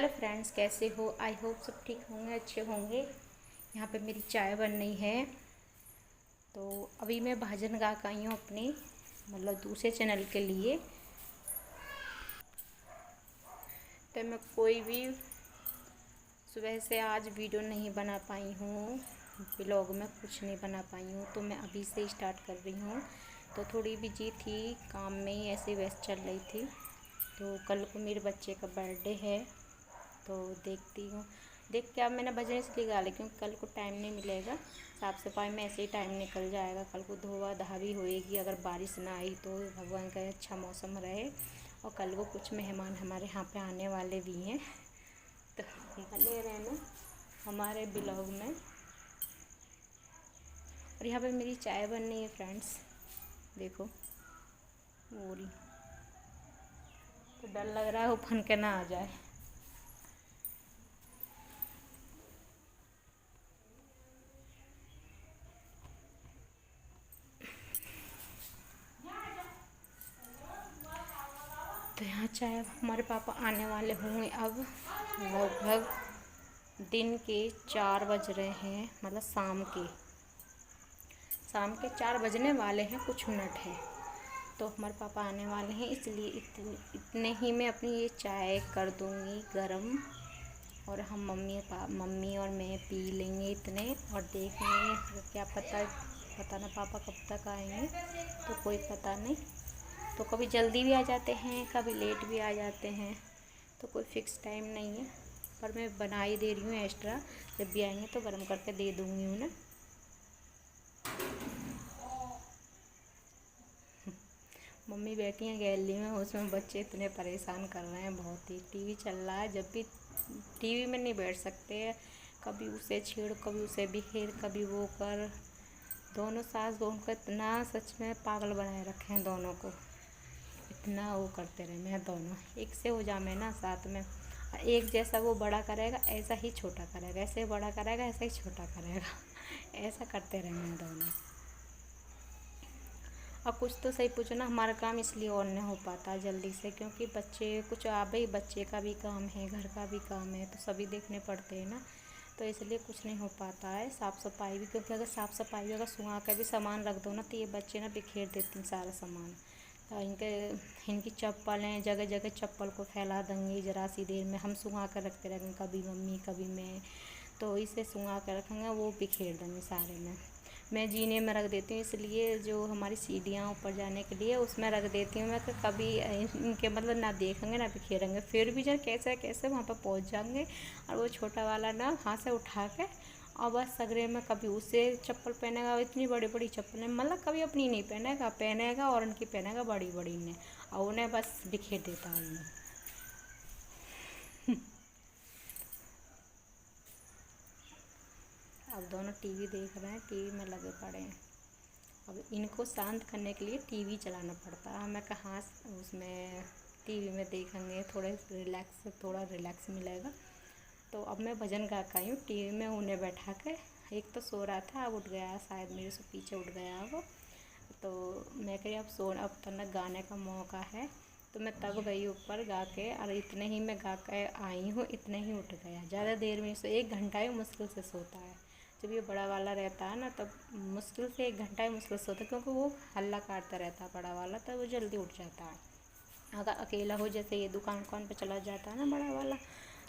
Hello friends, कैसे हो? I hope सब ठीक होंगे, अच्छे होंगे। यहाँ पे मेरी चाय बन रही है। तो अभी मैं भजन गा के आई हूँ अपने मतलब दूसरे चैनल के लिए। तो मैं कोई भी सुबह से आज वीडियो नहीं बना पाई हूँ, ब्लॉग में कुछ नहीं बना पाई हूँ। तो मैं अभी से स्टार्ट कर रही हूँ। तो थोड़ी बिजी थी काम में ही, ऐसे व्यस्त चल रही थी। तो कल को मेरे बच्चे का बर्थडे है, तो देखती हूँ। देख के अब मैंने भजन इसलिए गा ली क्योंकि कल को टाइम नहीं मिलेगा। साफ़ सफाई में ऐसे ही टाइम निकल जाएगा। कल को धोवा धावी होएगी, अगर बारिश ना आई तो भगवान का अच्छा मौसम रहे। और कल को कुछ मेहमान हमारे यहाँ पे आने वाले भी हैं, तो बने रहना हमारे ब्लॉग में। और यहाँ पे मेरी चाय बन रही है फ्रेंड्स, देखो हो रही। तो डर लग रहा है वो फन के ना आ जाए। तो यहाँ चाय हमारे पापा आने वाले होंगे अब। लगभग दिन के 4 बज रहे हैं, मतलब शाम के 4 बजने वाले हैं, कुछ मिनट है। तो हमारे पापा आने वाले हैं, इसलिए इतने ही मैं अपनी ये चाय कर दूँगी गरम। और हम मम्मी और मैं पी लेंगे इतने। और देखेंगे क्या पता ना पापा कब तक आएंगे, तो कोई पता नहीं। तो कभी जल्दी भी आ जाते हैं, कभी लेट भी आ जाते हैं, तो कोई फ़िक्स टाइम नहीं है। पर मैं बना ही दे रही हूँ एक्स्ट्रा, जब भी आएंगे तो गर्म करके दे दूँगी उन्हें। मम्मी बैठी हैं गैलरी में, उसमें बच्चे इतने परेशान कर रहे हैं बहुत ही। टीवी चल रहा है, जब भी टीवी में नहीं बैठ सकते हैं, कभी उसे छेड़, कभी उसे बिखेर, कभी वो कर। दोनों सास बहू को इतना सच में पागल बनाए रखे हैं दोनों को। इतना वो करते रहे मैं दोनों एक से हो जाए ना साथ में। एक जैसा वो बड़ा करेगा ऐसा ही छोटा करेगा, ऐसे बड़ा करेगा ऐसा ही छोटा करेगा। ऐसा करते रहे मैं दोनों। और कुछ तो सही पूछो ना, हमारा काम इसलिए और नहीं हो पाता जल्दी से, क्योंकि बच्चे कुछ आ भाई, बच्चे का भी काम है, घर का भी काम है, तो सभी देखने पड़ते हैं ना। तो इसलिए कुछ नहीं हो पाता है। साफ़ सफाई भी, क्योंकि अगर साफ़ सफाई भी, अगर सुहा का भी सामान रख दो ना, तो ये बच्चे ना बिखेर देते हैं सारा सामान। तो इनकी चप्पलें जगह जगह चप्पल को फैला देंगे ज़रा सी देर में। हम सुहा कर रखते रहेंगे, कभी मम्मी कभी मैं। तो इसे सुहा कर रखेंगे, वो बिखेर देंगे सारे में। मैं जीने में रख देती हूँ, इसलिए जो हमारी सीढ़ियाँ ऊपर जाने के लिए उसमें रख देती हूँ मैं, कि कभी इनके मतलब ना देखेंगे ना बिखेरेंगे। फिर भी जब कैसे कैसे वहाँ पर पहुँच जाएंगे। और वो छोटा वाला ना हाथ से उठा के और बस सगरे में कभी उसे चप्पल पहनेगा, इतनी बड़ी बड़ी चप्पलें, मतलब कभी अपनी नहीं पहनेगा और उनकी पहनेगा बड़ी बड़ी ने, और उन्हें बस बिखेर देता है उन्हें। अब दोनों टीवी देख रहे हैं, टीवी में लगे पड़े हैं। अब इनको शांत करने के लिए टीवी चलाना पड़ता है। मैं कहाँ उसमें टीवी में देखेंगे, थोड़ा रिलैक्स मिलेगा। तो अब मैं भजन गा के आई हूँ टीवी में उन्हें बैठा के। एक तो सो रहा था, अब उठ गया, शायद मेरे से पीछे उठ गया वो। तो मैं कही अब तक गाने का मौका है। तो मैं तब गई ऊपर गा के, और इतने ही मैं गा के आई हूँ, इतने ही उठ गया। ज़्यादा देर में से 1 घंटा ही मुश्किल से सोता है। जब ये बड़ा वाला रहता है ना, तब मुश्किल से 1 घंटा ही मुश्किल से सोता है, क्योंकि वो हल्ला काटता रहता है बड़ा वाला, तब वो जल्दी उठ जाता है। अगर अकेला हो, जैसे ये दुकान पे चला जाता है ना बड़ा वाला,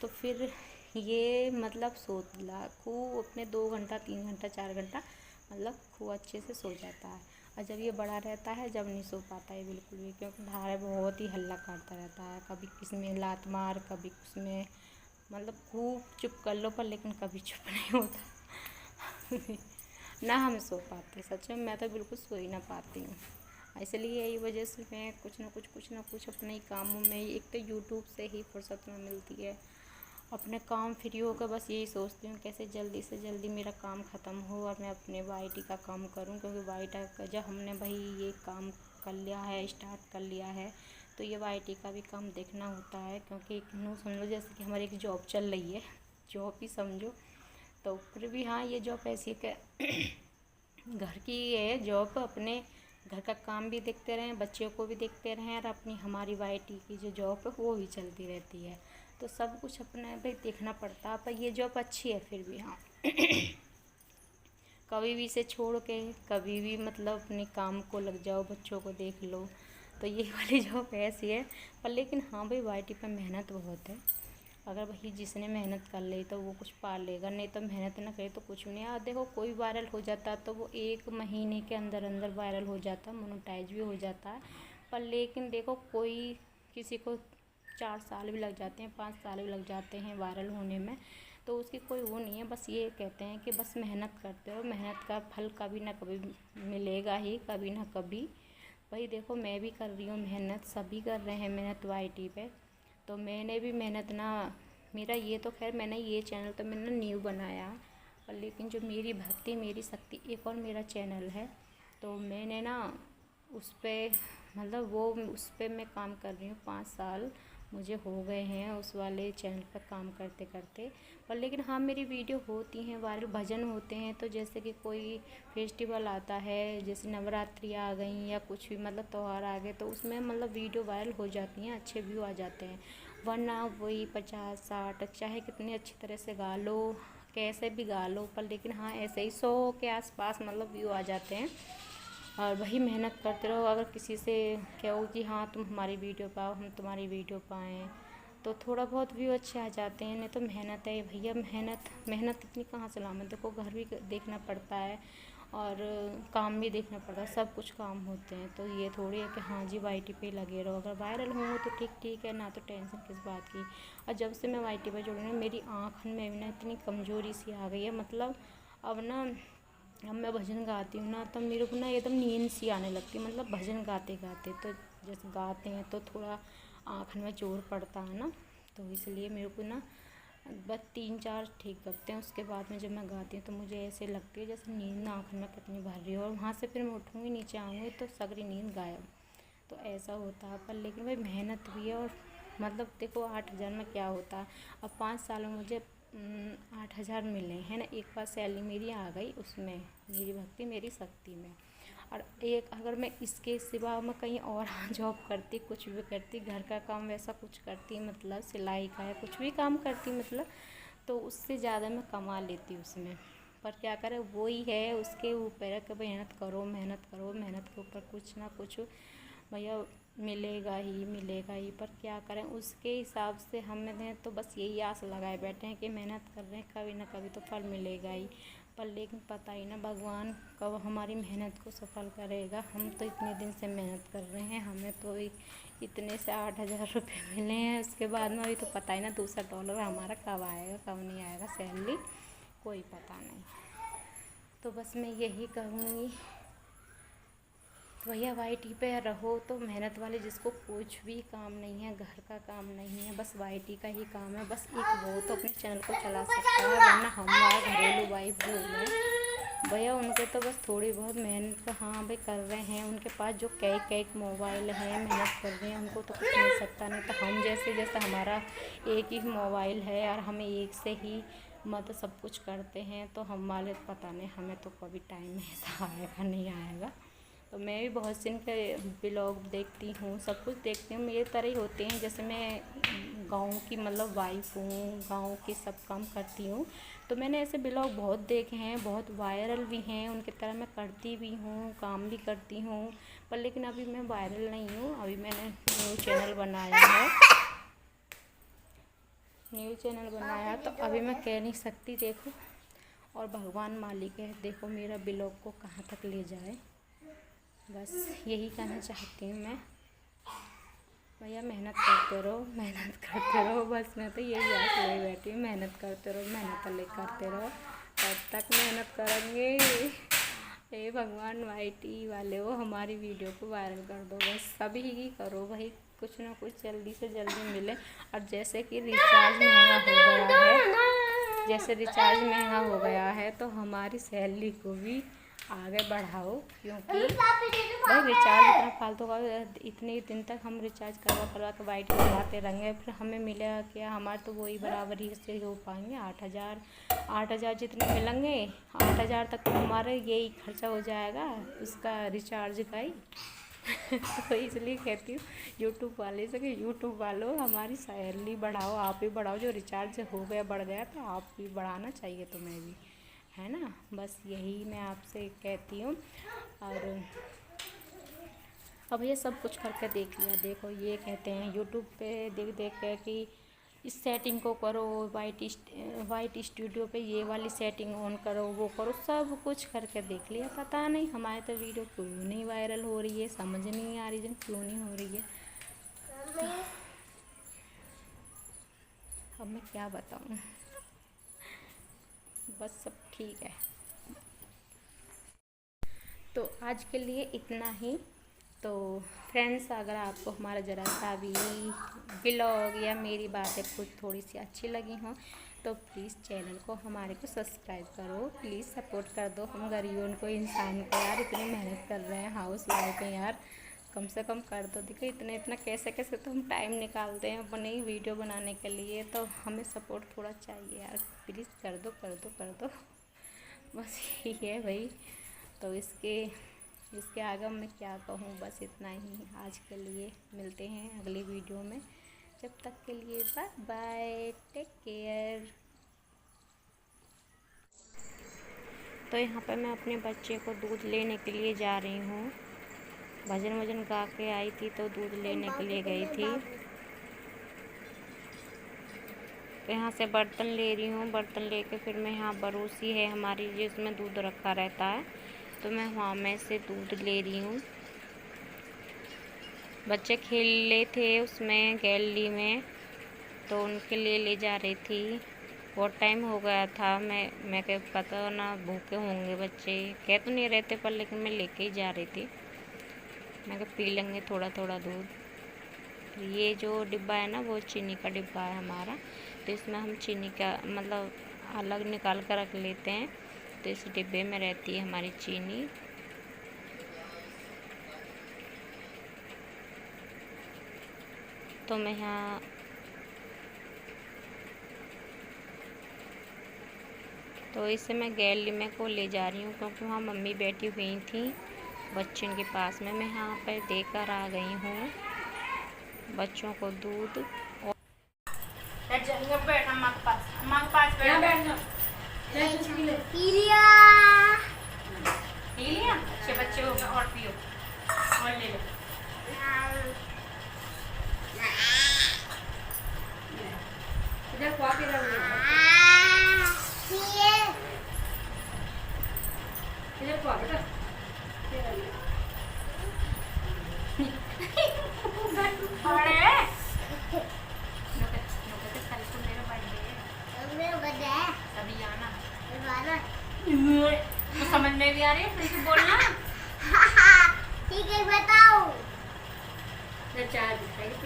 तो फिर ये मतलब सोला खूब अपने 2 घंटा 3 घंटा 4 घंटा मतलब खूब अच्छे से सो जाता है। और जब ये बड़ा रहता है, जब नहीं सो पाता है बिल्कुल भी, क्योंकि धारा बहुत ही हल्ला काटता रहता है। कभी किसमें लात मार, कभी उसमें, मतलब खूब चुप कर लो पर, लेकिन कभी चुप नहीं होता। ना हम सो पाते, सच में मैं तो बिल्कुल सो ही ना पाती हूँ। इसलिए यही वजह से मैं कुछ ना कुछ अपने कामों में ही, एक तो यूट्यूब से ही फुर्सत में मिलती है। अपने काम फ्री होकर बस यही सोचती हूँ कैसे जल्दी से जल्दी मेरा काम ख़त्म हो और मैं अपने वाईटी का काम करूँ। क्योंकि वाईटी का जब हमने भाई ये काम कर लिया है, स्टार्ट कर लिया है, तो ये वाईटी का भी काम देखना होता है। क्योंकि यूँ समझो जैसे कि हमारी एक जॉब चल रही है, जॉब ही समझो। तो फिर भी हाँ, ये जॉब ऐसी है कि घर की है जॉब, अपने घर का काम भी देखते रहें, बच्चों को भी देखते रहें, और अपनी हमारी वाईटी की जो जॉब है वो भी चलती रहती है। तो सब कुछ अपने भाई देखना पड़ता है। पर ये जॉब अच्छी है फिर भी, हाँ कभी भी इसे छोड़ के कभी भी मतलब अपने काम को लग जाओ, बच्चों को देख लो, तो ये वाली जॉब ऐसी है। पर लेकिन हाँ भाई वाईटी पे मेहनत बहुत है। अगर भाई जिसने मेहनत कर ली तो वो कुछ पा लेगा, नहीं तो मेहनत ना करे तो कुछ नहीं। और देखो कोई वायरल हो जाता तो वो 1 महीने के अंदर अंदर वायरल हो जाता, मोनेटाइज भी हो जाता है। पर लेकिन देखो कोई किसी को 4 साल भी लग जाते हैं, 5 साल भी लग जाते हैं वायरल होने में, तो उसकी कोई वो नहीं है। बस ये कहते हैं कि बस मेहनत करते रहो, मेहनत का फल कभी ना कभी मिलेगा ही, कभी ना कभी। भाई देखो मैं भी कर रही हूँ मेहनत, सभी कर रहे हैं मेहनत वाईटी पे, तो मैंने भी मेहनत ना, मेरा ये तो खैर मैंने ये चैनल तो मैंने न्यू बनाया, पर लेकिन जो मेरी भक्ति मेरी शक्ति एक और मेरा चैनल है, तो मैंने ना उस पर मतलब वो उस पर मैं काम कर रही हूँ, 5 साल मुझे हो गए हैं उस वाले चैनल पर काम करते करते। पर लेकिन हाँ मेरी वीडियो होती हैं वायरल, भजन होते हैं, तो जैसे कि कोई फेस्टिवल आता है, जैसे नवरात्रि आ गई या कुछ भी मतलब त्यौहार आ गए, तो उसमें मतलब वीडियो वायरल हो जाती हैं, अच्छे व्यू आ जाते हैं। वरना वही 50-60 चाहे कितनी अच्छी तरह से गा लो, कैसे भी गा लो, पर लेकिन हाँ ऐसे ही 100 के आसपास मतलब व्यू आ जाते हैं। और वही मेहनत करते रहो। अगर किसी से कहो कि हाँ तुम हमारी वीडियो पाओ, हम तुम्हारी वीडियो पाएँ, तो थोड़ा बहुत व्यू अच्छे आ जाते हैं। नहीं तो मेहनत है भैया, मेहनत इतनी कहाँ से लाऊं। देखो घर भी देखना पड़ता है और काम भी देखना पड़ता है, सब कुछ काम होते हैं। तो ये थोड़ी है कि हाँ जी वाईटी पे लगे रहो, अगर वायरल हो तो ठीक है, ना तो टेंशन किस बात की। और जब से मैं वाईटी पे जुड़ी हूँ मेरी आँख में भी ना इतनी कमज़ोरी सी आ गई है, मतलब अब मैं भजन गाती हूँ ना, तब मेरे को ना एकदम नींद सी आने लगती है, मतलब भजन गाते गाते। तो जैसे गाते हैं तो थोड़ा आँख में जोर पड़ता है ना, तो इसलिए मेरे को ना बस 3-4 ठीक लगते हैं। उसके बाद में जब मैं गाती हूँ तो मुझे ऐसे लगती है जैसे नींद ना आँख में कितनी भर रही हो, और वहाँ से फिर मैं उठूँगी नीचे आऊँगी तो सगरी नींद गायब। तो ऐसा होता है। पर लेकिन भाई मेहनत भी है, और मतलब देखो 8,000 में क्या होता है। अब 5 साल में मुझे 8,000 मिले हैं ना, एक बार सैलरी मेरी आ गई उसमें, मेरी भक्ति मेरी शक्ति में। और एक अगर मैं इसके सिवा मैं कहीं और जॉब करती, कुछ भी करती, घर का काम वैसा कुछ करती, मतलब सिलाई का या कुछ भी काम करती मतलब, तो उससे ज़्यादा मैं कमा लेती उसमें। पर क्या करें, वो ही है उसके ऊपर है कि मेहनत करो मेहनत करो, मेहनत के ऊपर कुछ ना कुछ भैया मिलेगा ही। पर क्या करें, उसके हिसाब से हमें तो बस यही आस लगाए बैठे हैं कि मेहनत कर रहे हैं, कभी ना कभी तो फल मिलेगा ही। पर लेकिन पता ही ना भगवान कब हमारी मेहनत को सफल करेगा। हम तो इतने दिन से मेहनत कर रहे हैं, हमें तो इतने से 8,000 रुपये मिले हैं। उसके बाद में अभी तो पता ही ना दूसरा डॉलर हमारा कब आएगा कब नहीं आएगा, सैलरी कोई पता नहीं। तो बस मैं यही कहूँगी भैया वाईटी पे रहो तो मेहनत वाले, जिसको कुछ भी काम नहीं है, घर का काम नहीं है, बस वाईटी का ही काम है, बस एक वो तो अपने चैनल को चला सकता है। वरना हमारा घरेलू वाइफ जो है भैया, उनके तो बस थोड़ी बहुत मेहनत का हाँ भाई कर रहे हैं। उनके पास जो कई मोबाइल हैं, मेहनत कर रहे हैं, उनको तो कुछ मिल सकता नहीं। तो हम जैसे हमारा एक ही मोबाइल है और हमें एक से ही मतलब सब कुछ करते हैं, तो हमारे पता नहीं, हमें तो कभी टाइम ऐसा आएगा नहीं आएगा। तो मैं भी बहुत से इनके ब्लॉग देखती हूँ, सब कुछ देखती हूँ। मेरे तरह ही होते हैं, जैसे मैं गाँव की मतलब वाइफ हूँ, गाँव के सब काम करती हूँ, तो मैंने ऐसे ब्लॉग बहुत देखे हैं, बहुत वायरल भी हैं। उनकी तरह मैं करती भी हूँ, काम भी करती हूँ। पर लेकिन अभी मैं वायरल नहीं हूँ, अभी मैंने न्यू चैनल बनाया तो अभी मैं कह नहीं सकती। देखो, और भगवान मालिक है, देखो मेरा ब्लॉग को कहाँ तक ले जाए, बस यही कहना चाहती हूँ मैं। भैया मेहनत करते रहो, बस मैं तो यही आस ले बैठी हूँ, मेहनत करते रहो, तब तक मेहनत करेंगे। हे भगवान वाईटी वाले हो, हमारी वीडियो को वायरल कर दो, बस सभी ही करो भाई, कुछ ना कुछ जल्दी से जल्दी मिले। और जैसे कि रिचार्ज महंगा हो गया है तो हमारी सैलरी को भी आगे बढ़ाओ, क्योंकि भाई रिचार्ज इतना फालतू का, इतने दिन तक हम रिचार्ज करवा के वाईटी चलाते रहेंगे, फिर हमें मिलेगा क्या। हमारे तो वही बराबरी से हो पाएंगे, 8,000 जितने मिलेंगे, 8,000 तक तो हमारा यही खर्चा हो जाएगा उसका, रिचार्ज का ही। तो इसलिए कहती हूँ यूट्यूब वाले से कि यूट्यूब वालों हमारी सैलरी बढ़ाओ, आप भी बढ़ाओ, जो रिचार्ज हो गया बढ़ गया तो आप भी बढ़ाना चाहिए तुम्हें भी, है ना। बस यही मैं आपसे कहती हूँ। और अब ये सब कुछ करके देख लिया, देखो ये कहते हैं यूट्यूब पे देख देख के कि इस सेटिंग को करो, वाइट स्टूडियो पे ये वाली सेटिंग ऑन करो, वो करो, सब कुछ करके देख लिया। पता नहीं हमारे तो वीडियो क्यों नहीं वायरल हो रही है, समझ नहीं आ रही है क्यों नहीं हो रही है। अब मैं क्या बताऊँ, बस सब ठीक है। तो आज के लिए इतना ही। तो फ्रेंड्स, अगर आपको हमारा ज़रा सा भी ब्लॉग या मेरी बातें कुछ थोड़ी सी अच्छी लगी हों तो प्लीज़ चैनल को हमारे को सब्सक्राइब करो, प्लीज़ सपोर्ट कर दो हम गरीबों को, इंसान को। यार इतनी मेहनत कर रहे हैं, हाउस वाइफ हैं यार, कम से कम कर दो। देखो इतना कैसे कैसे तो हम टाइम निकालते हैं अपनी वीडियो बनाने के लिए, तो हमें सपोर्ट थोड़ा चाहिए यार, प्लीज़ कर दो कर दो कर दो। बस यही है भाई। तो इसके आगे मैं क्या कहूँ, बस इतना ही आज के लिए। मिलते हैं अगली वीडियो में, जब तक के लिए बाय बाय, टेक केयर। तो यहाँ पर मैं अपने बच्चे को दूध लेने के लिए जा रही हूँ। भजन वजन गा के आई थी तो दूध लेने के लिए गई थी। तो यहाँ से बर्तन ले रही हूँ, बर्तन लेके फिर मैं यहाँ बरूसी है हमारी जिसमें दूध रखा रहता है, तो मैं वहाँ में से दूध ले रही हूँ। बच्चे खेल ले थे उसमें गैलरी में, तो उनके लिए ले जा रही थी। बहुत टाइम हो गया था, मैं कह पता ना भूखे होंगे बच्चे, कह तो नहीं रहते पर लेकिन मैं लेके ही जा रही थी। मैं कह पी लेंगे थोड़ा थोड़ा दूध। ये जो डिब्बा है ना वो चीनी का डिब्बा है हमारा, तो इसमें हम चीनी का मतलब अलग निकाल कर रख लेते हैं। तो इस डिब्बे में रहती है हमारी चीनी। तो मैं यहाँ तो इसे मैं गैलरी में को ले जा रही हूँ, क्योंकि वहाँ मम्मी बैठी हुई थी बच्चों के पास में। मैं यहाँ पर देकर आ गई हूँ बच्चों को दूध। अच्छे बच्चे हो गए, और पियो और ले लो। इधर खुआ के रहो, इधर खुआ बेटा। अभी आना तो समझ में भी आ रही है, फिर से बोलना। ठीक है बताओ।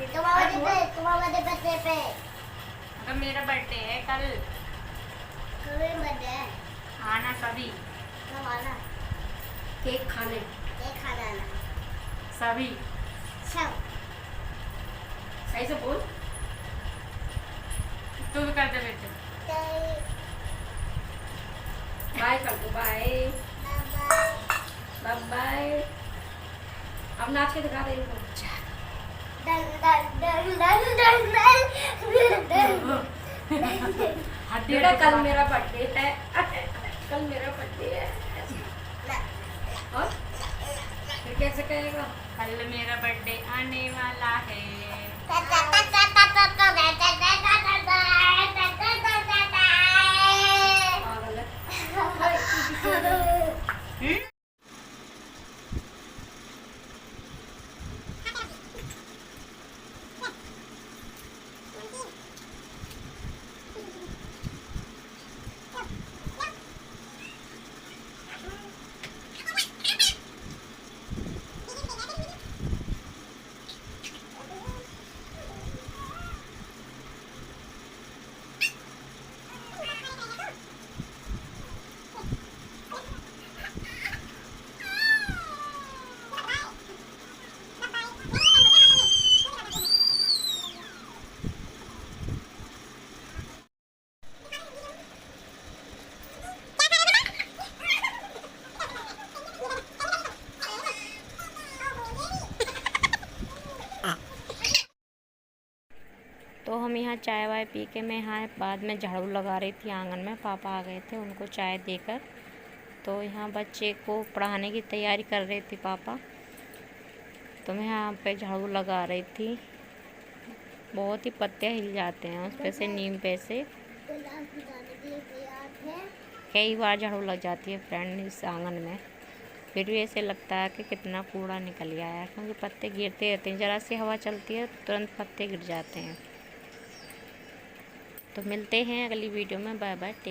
तुम्हारे बर्थडे पे अगर मेरा बर्थडे है कल बर्थडे है, आना सभी, कब आना? केक खाने सभी। सब सही से बोल, तू भी कर दे बेटे। बाय कर दो, बाय बाय बाय। अब नाच के दिखा दे इनको। बेटा कल मेरा बर्थडे है, कल मेरा बर्थडे है। और फिर कैसे कहेगा, कल मेरा बर्थडे आने वाला है। चाय वाय पी के मैं यहाँ बाद में झाड़ू लगा रही थी आंगन में। पापा आ गए थे, उनको चाय देकर तो यहाँ बच्चे को पढ़ाने की तैयारी कर रहे थे पापा। तो मैं यहाँ पे झाड़ू लगा रही थी। बहुत ही पत्ते हिल जाते हैं उस पे से, नीम पे से कई बार झाड़ू लग जाती है फ्रेंड इस आंगन में। फिर भी ऐसे लगता है कि कितना कूड़ा निकल गया है, क्योंकि पत्ते गिरते रहते हैं। ज़रा सी हवा चलती है तुरंत पत्ते गिर जाते हैं। तो मिलते हैं अगली वीडियो में। Bye bye.